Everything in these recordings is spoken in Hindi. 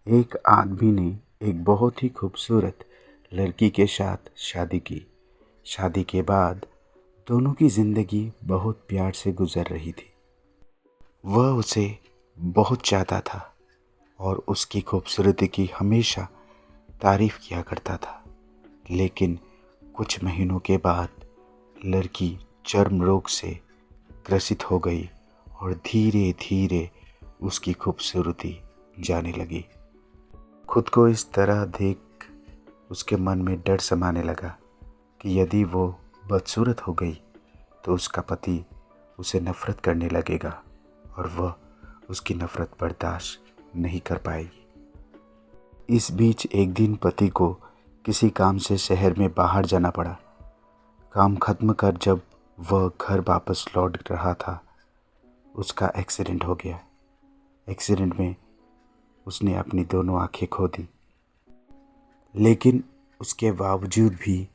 एक आदमी ने एक बहुत ही खूबसूरत लड़की के साथ शादी की। शादी के बाद दोनों की ज़िंदगी बहुत प्यार से गुजर रही थी। वह उसे बहुत चाहता था और उसकी खूबसूरती की हमेशा तारीफ़ किया करता था। लेकिन कुछ महीनों के बाद लड़की चर्म रोग से ग्रसित हो गई और धीरे धीरे उसकी खूबसूरती जाने लगी। खुद को इस तरह देख उसके मन में डर समाने लगा कि यदि वो बदसूरत हो गई तो उसका पति उसे नफ़रत करने लगेगा और वह उसकी नफ़रत बर्दाश्त नहीं कर पाएगी। इस बीच एक दिन पति को किसी काम से शहर में बाहर जाना पड़ा। काम खत्म कर जब वह घर वापस लौट रहा था, उसका एक्सीडेंट हो गया। एक्सीडेंट में उसने अपनी दोनों आंखें खो दी। लेकिन उसके बावजूद भी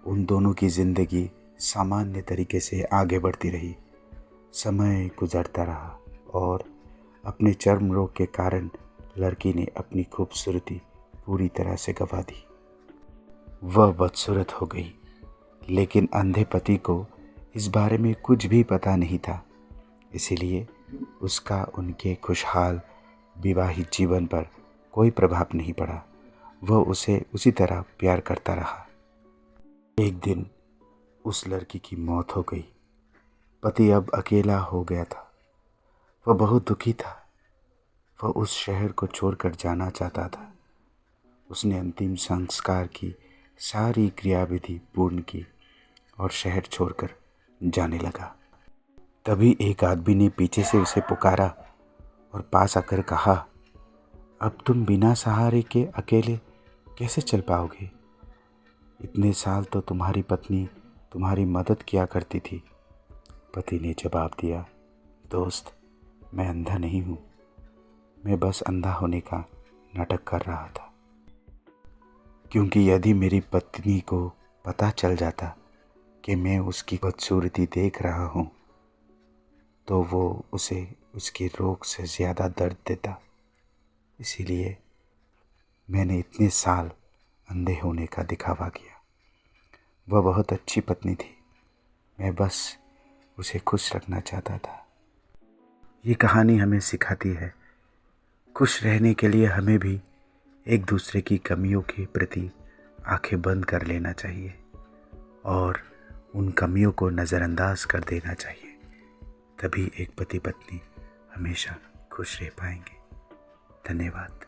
उन दोनों की ज़िंदगी सामान्य तरीके से आगे बढ़ती रही। समय गुजरता रहा और अपने चर्म रोग के कारण लड़की ने अपनी खूबसूरती पूरी तरह से गंवा दी। वह बदसूरत हो गई, लेकिन अंधे पति को इस बारे में कुछ भी पता नहीं था। इसीलिए उसका उनके खुशहाल विवाहित जीवन पर कोई प्रभाव नहीं पड़ा। वह उसे उसी तरह प्यार करता रहा। एक दिन उस लड़की की मौत हो गई। पति अब अकेला हो गया था। वह बहुत दुखी था। वह उस शहर को छोड़कर जाना चाहता था। उसने अंतिम संस्कार की सारी क्रियाविधि पूर्ण की और शहर छोड़कर जाने लगा। तभी एक आदमी ने पीछे से उसे पुकारा और पास आकर कहा, अब तुम बिना सहारे के अकेले कैसे चल पाओगे? इतने साल तो तुम्हारी पत्नी तुम्हारी मदद किया करती थी। पति ने जवाब दिया, दोस्त, मैं अंधा नहीं हूँ। मैं बस अंधा होने का नाटक कर रहा था। क्योंकि यदि मेरी पत्नी को पता चल जाता कि मैं उसकी बदसूरती देख रहा हूँ तो वो उसे उसके रोग से ज़्यादा दर्द देता। इसीलिए मैंने इतने साल अंधे होने का दिखावा किया। वह बहुत अच्छी पत्नी थी। मैं बस उसे खुश रखना चाहता था। ये कहानी हमें सिखाती है, खुश रहने के लिए हमें भी एक दूसरे की कमियों के प्रति आंखें बंद कर लेना चाहिए और उन कमियों को नज़रअंदाज कर देना चाहिए। तभी एक पति पत्नी हमेशा खुश रह पाएंगे। धन्यवाद।